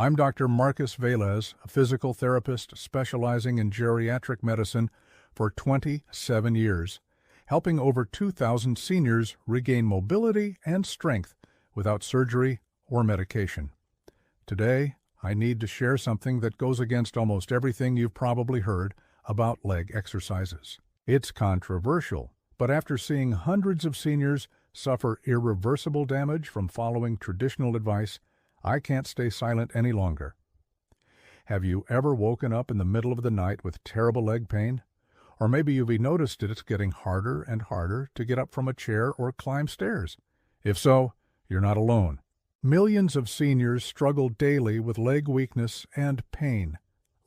I'm Dr. Marcus Velez, a physical therapist specializing in geriatric medicine for 27 years, helping over 2,000 seniors regain mobility and strength without surgery or medication. Today, I need to share something that goes against almost everything you've probably heard about leg exercises. It's controversial, but after seeing hundreds of seniors suffer irreversible damage from following traditional advice, I can't stay silent any longer. Have you ever woken up in the middle of the night with terrible leg pain? Or maybe you've noticed it's getting harder and harder to get up from a chair or climb stairs. If so, you're not alone. Millions of seniors struggle daily with leg weakness and pain,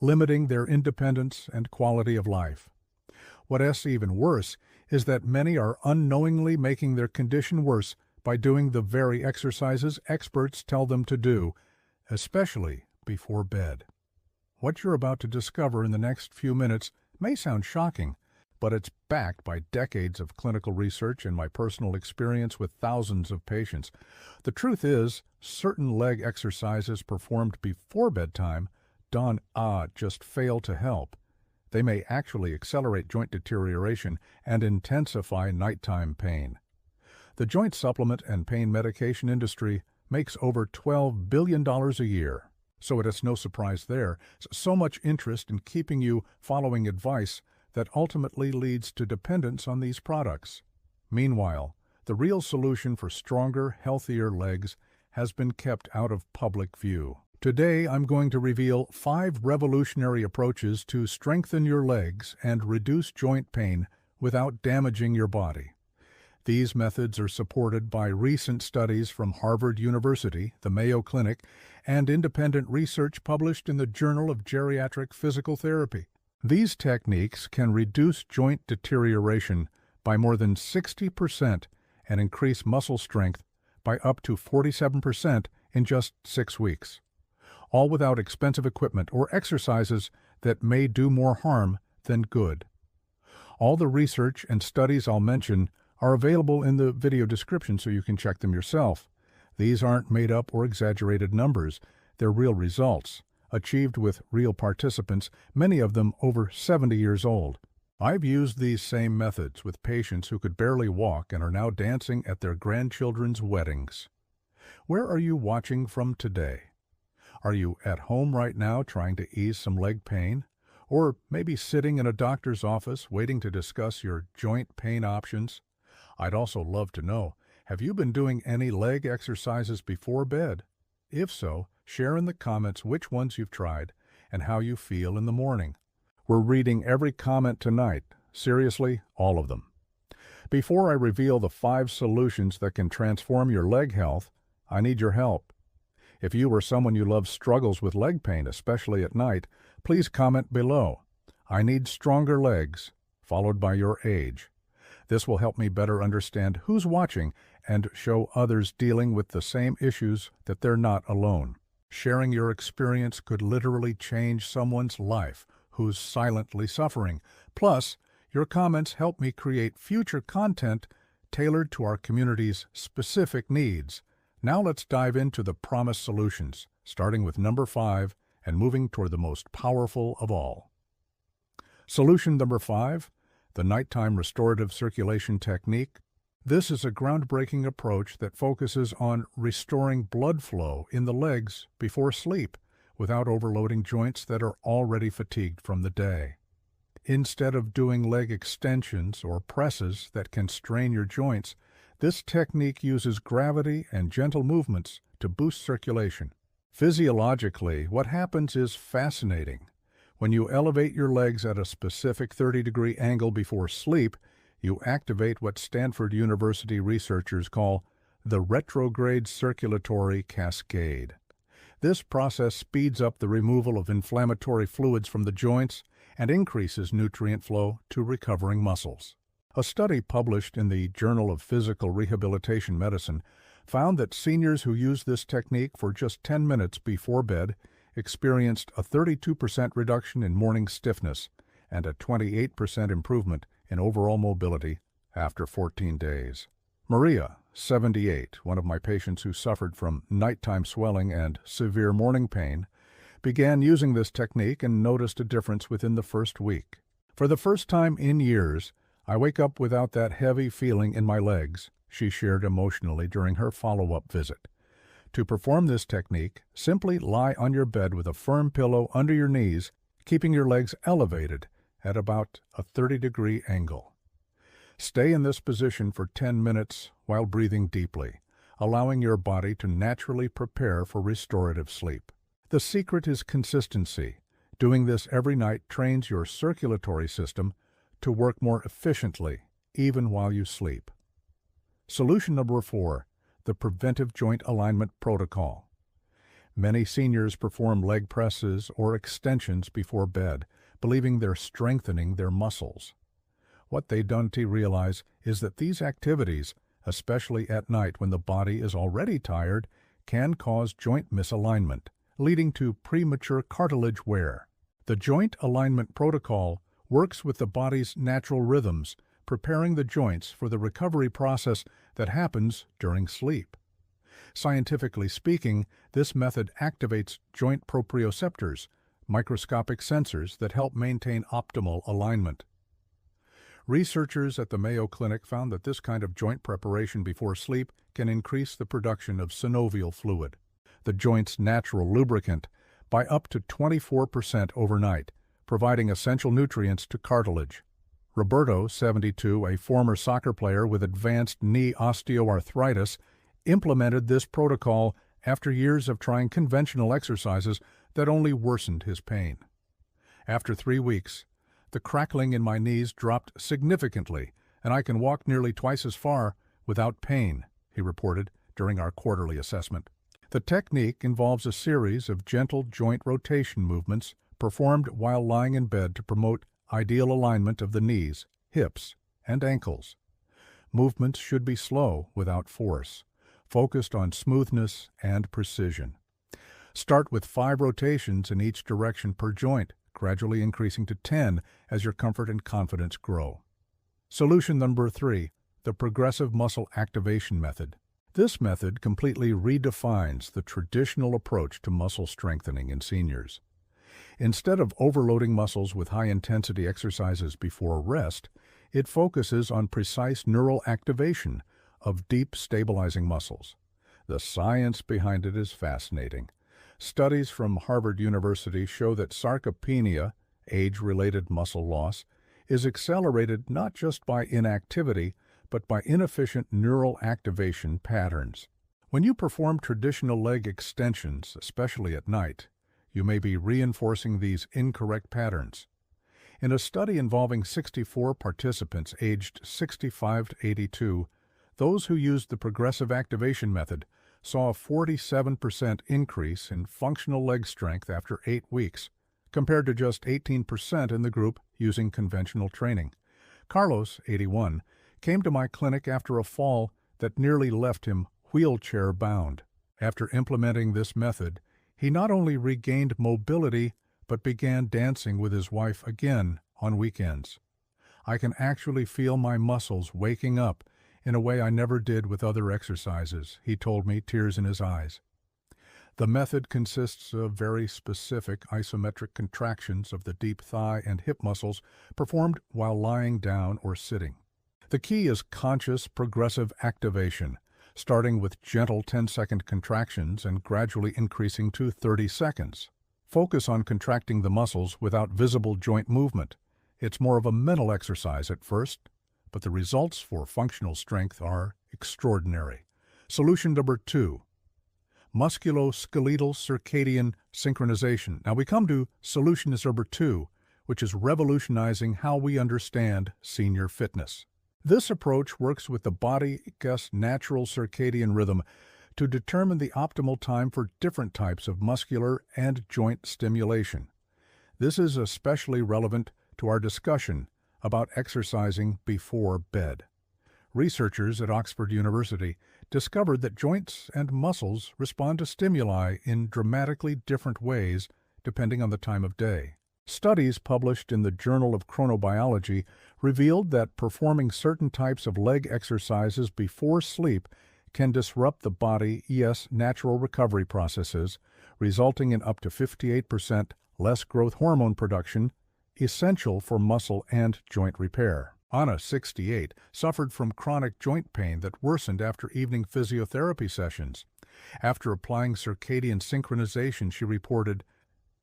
limiting their independence and quality of life. What's even worse is that many are unknowingly making their condition worse by doing the very exercises experts tell them to do, especially before bed. What you're about to discover in the next few minutes may sound shocking, but it's backed by decades of clinical research and my personal experience with thousands of patients. The truth is, certain leg exercises performed before bedtime just fail to help. They may actually accelerate joint deterioration and intensify nighttime pain. The joint supplement and pain medication industry makes over $12 billion a year. So it is no surprise there's so much interest in keeping you following advice that ultimately leads to dependence on these products. Meanwhile, the real solution for stronger, healthier legs has been kept out of public view. Today, I'm going to reveal 5 revolutionary approaches to strengthen your legs and reduce joint pain without damaging your body. These methods are supported by recent studies from Harvard University, the Mayo Clinic, and independent research published in the Journal of Geriatric Physical Therapy. These techniques can reduce joint deterioration by more than 60% and increase muscle strength by up to 47% in just 6 weeks, all without expensive equipment or exercises that may do more harm than good. All the research and studies I'll mention are available in the video description so you can check them yourself. These aren't made up or exaggerated numbers, they're real results, achieved with real participants, many of them over 70 years old. I've used these same methods with patients who could barely walk and are now dancing at their grandchildren's weddings. Where are you watching from today? Are you at home right now trying to ease some leg pain? Or maybe sitting in a doctor's office waiting to discuss your joint pain options? I'd also love to know, have you been doing any leg exercises before bed? If so, share in the comments which ones you've tried and how you feel in the morning. We're reading every comment tonight, seriously, all of them. Before I reveal the 5 solutions that can transform your leg health, I need your help. If you or someone you love struggles with leg pain, especially at night, please comment below. I need stronger legs, followed by your age. This will help me better understand who's watching and show others dealing with the same issues that they're not alone. Sharing your experience could literally change someone's life who's silently suffering. Plus, your comments help me create future content tailored to our community's specific needs. Now let's dive into the promised solutions, starting with number 5 and moving toward the most powerful of all. Solution number 5. The nighttime restorative circulation technique. This is a groundbreaking approach that focuses on restoring blood flow in the legs before sleep without overloading joints that are already fatigued from the day. Instead of doing leg extensions or presses that can strain your joints, this technique uses gravity and gentle movements to boost circulation. Physiologically, what happens is fascinating. When you elevate your legs at a specific 30-degree angle before sleep, you activate what Stanford University researchers call the retrograde circulatory cascade. This process speeds up the removal of inflammatory fluids from the joints and increases nutrient flow to recovering muscles. A study published in the Journal of Physical Rehabilitation Medicine found that seniors who used this technique for just 10 minutes before bed experienced a 32% reduction in morning stiffness and a 28% improvement in overall mobility after 14 days. Maria, 78, one of my patients who suffered from nighttime swelling and severe morning pain, began using this technique and noticed a difference within the first week. For the first time in years, I wake up without that heavy feeling in my legs, she shared emotionally during her follow-up visit. To perform this technique, simply lie on your bed with a firm pillow under your knees, keeping your legs elevated at about a 30-degree angle. Stay in this position for 10 minutes while breathing deeply, allowing your body to naturally prepare for restorative sleep. The secret is consistency. Doing this every night trains your circulatory system to work more efficiently, even while you sleep. Solution number 4, the preventive joint alignment protocol. Many seniors perform leg presses or extensions before bed, believing they're strengthening their muscles. What they don't realize is that these activities, especially at night when the body is already tired, can cause joint misalignment, leading to premature cartilage wear. The joint alignment protocol works with the body's natural rhythms, preparing the joints for the recovery process that happens during sleep. Scientifically speaking, this method activates joint proprioceptors, microscopic sensors that help maintain optimal alignment. Researchers at the Mayo Clinic found that this kind of joint preparation before sleep can increase the production of synovial fluid, the joint's natural lubricant, by up to 24% overnight, providing essential nutrients to cartilage. Roberto, 72, a former soccer player with advanced knee osteoarthritis, implemented this protocol after years of trying conventional exercises that only worsened his pain. After 3 weeks, the crackling in my knees dropped significantly, and I can walk nearly twice as far without pain, he reported during our quarterly assessment. The technique involves a series of gentle joint rotation movements performed while lying in bed to promote ideal alignment of the knees, hips, and ankles. Movements should be slow without force, focused on smoothness and precision. Start with 5 rotations in each direction per joint, gradually increasing to 10 as your comfort and confidence grow. Solution number 3, the progressive muscle activation method. This method completely redefines the traditional approach to muscle strengthening in seniors. Instead of overloading muscles with high-intensity exercises before rest, it focuses on precise neural activation of deep stabilizing muscles. The science behind it is fascinating. Studies from Harvard University show that sarcopenia, age-related muscle loss, is accelerated not just by inactivity, but by inefficient neural activation patterns. When you perform traditional leg extensions, especially at night, you may be reinforcing these incorrect patterns. In a study involving 64 participants aged 65 to 82, those who used the progressive activation method saw a 47% increase in functional leg strength after 8 weeks, compared to just 18% in the group using conventional training. Carlos, 81, came to my clinic after a fall that nearly left him wheelchair-bound. After implementing this method, he not only regained mobility, but began dancing with his wife again on weekends. I can actually feel my muscles waking up in a way I never did with other exercises, he told me, tears in his eyes. The method consists of very specific isometric contractions of the deep thigh and hip muscles performed while lying down or sitting. The key is conscious progressive activation, starting with gentle 10-second contractions and gradually increasing to 30 seconds. Focus on contracting the muscles without visible joint movement. It's more of a mental exercise at first, but the results for functional strength are extraordinary. Solution number 2, musculoskeletal circadian synchronization. Now we come to solution number 2, which is revolutionizing how we understand senior fitness. This approach works with the body's natural circadian rhythm to determine the optimal time for different types of muscular and joint stimulation. This is especially relevant to our discussion about exercising before bed. Researchers at Oxford University discovered that joints and muscles respond to stimuli in dramatically different ways depending on the time of day. Studies published in the Journal of Chronobiology revealed that performing certain types of leg exercises before sleep can disrupt the body's natural recovery processes, resulting in up to 58% less growth hormone production, essential for muscle and joint repair. Anna, 68, suffered from chronic joint pain that worsened after evening physiotherapy sessions. After applying circadian synchronization, she reported,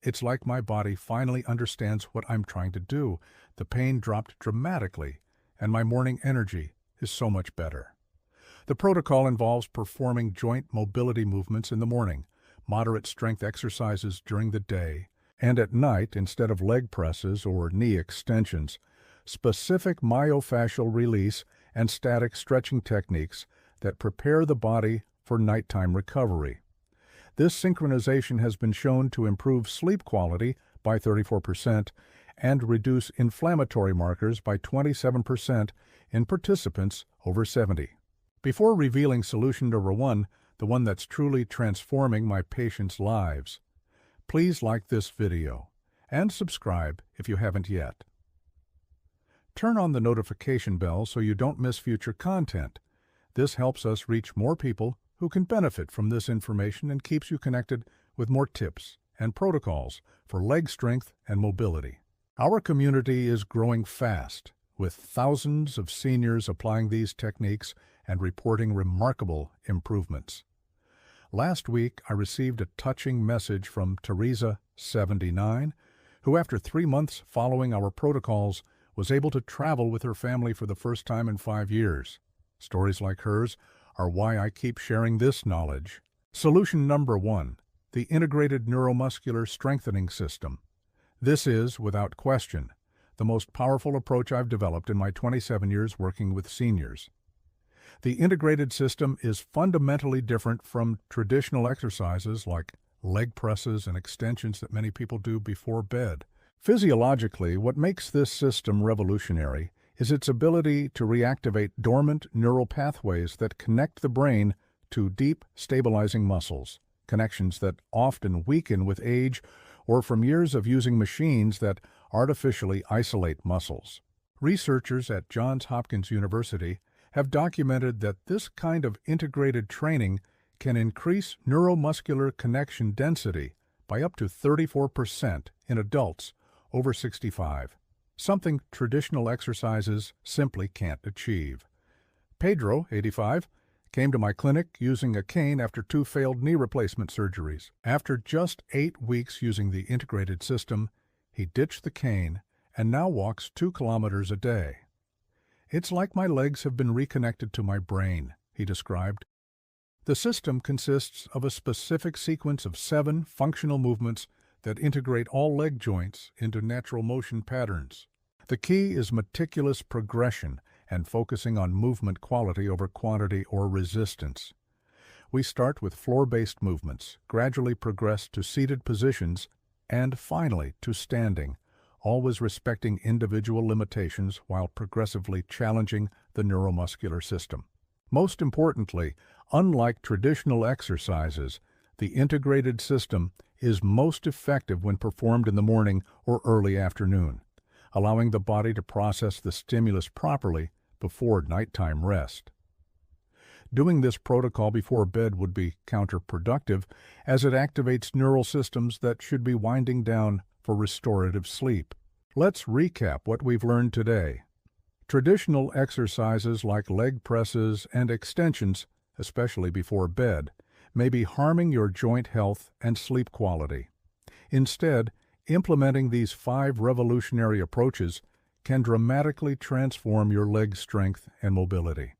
"It's like my body finally understands what I'm trying to do. The pain dropped dramatically, and my morning energy is so much better." The protocol involves performing joint mobility movements in the morning, moderate strength exercises during the day, and at night, instead of leg presses or knee extensions, specific myofascial release and static stretching techniques that prepare the body for nighttime recovery. This synchronization has been shown to improve sleep quality by 34% and reduce inflammatory markers by 27% in participants over 70. Before revealing solution number 1, the one that's truly transforming my patients' lives, please like this video and subscribe if you haven't yet. Turn on the notification bell so you don't miss future content. This helps us reach more people who can benefit from this information and keeps you connected with more tips and protocols for leg strength and mobility. Our community is growing fast, with thousands of seniors applying these techniques and reporting remarkable improvements. Last week, I received a touching message from Teresa, 79, who after 3 months following our protocols was able to travel with her family for the first time in 5 years. Stories like hers are why I keep sharing this knowledge. Solution number 1, the integrated neuromuscular strengthening system. This is, without question, the most powerful approach I've developed in my 27 years working with seniors. The integrated system is fundamentally different from traditional exercises like leg presses and extensions that many people do before bed. Physiologically, what makes this system revolutionary is its ability to reactivate dormant neural pathways that connect the brain to deep, stabilizing muscles, connections that often weaken with age or from years of using machines that artificially isolate muscles. Researchers at Johns Hopkins University have documented that this kind of integrated training can increase neuromuscular connection density by up to 34% in adults over 65, something traditional exercises simply can't achieve. Pedro, 85, came to my clinic using a cane after 2 failed knee replacement surgeries. After just 8 weeks using the integrated system, he ditched the cane and now walks 2 kilometers a day. "It's like my legs have been reconnected to my brain," he described. The system consists of a specific sequence of 7 functional movements that integrate all leg joints into natural motion patterns. The key is meticulous progression and focusing on movement quality over quantity or resistance. We start with floor-based movements, gradually progress to seated positions, and finally to standing, always respecting individual limitations while progressively challenging the neuromuscular system. Most importantly, unlike traditional exercises, the integrated system is most effective when performed in the morning or early afternoon, allowing the body to process the stimulus properly before nighttime rest. Doing this protocol before bed would be counterproductive as it activates neural systems that should be winding down for restorative sleep. Let's recap what we've learned today. Traditional exercises like leg presses and extensions, especially before bed, may be harming your joint health and sleep quality. Instead, implementing these 5 revolutionary approaches can dramatically transform your leg strength and mobility.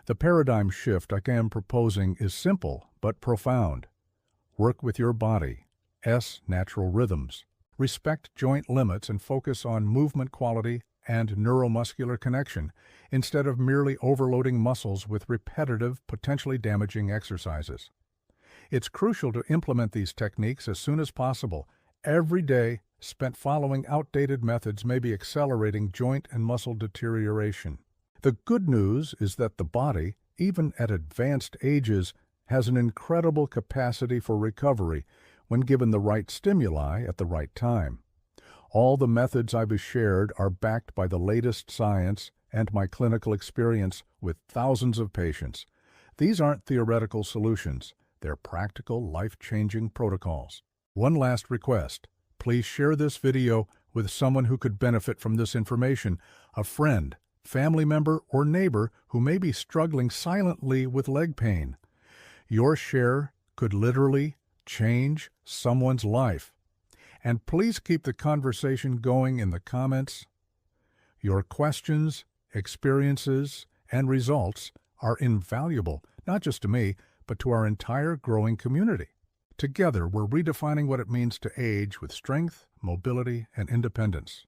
The paradigm shift I am proposing is simple but profound. Work with your body's natural rhythms. Respect joint limits and focus on movement quality and neuromuscular connection instead of merely overloading muscles with repetitive, potentially damaging exercises. It's crucial to implement these techniques as soon as possible. Every day spent following outdated methods may be accelerating joint and muscle deterioration. The good news is that the body, even at advanced ages, has an incredible capacity for recovery when given the right stimuli at the right time. All the methods I've shared are backed by the latest science and my clinical experience with thousands of patients. These aren't theoretical solutions. They're practical, life-changing protocols. One last request. Please share this video with someone who could benefit from this information, a friend, family member, or neighbor who may be struggling silently with leg pain. Your share could literally change someone's life. And please keep the conversation going in the comments. Your questions, experiences, and results are invaluable, not just to me, but to our entire growing community. Together, we're redefining what it means to age with strength, mobility, and independence.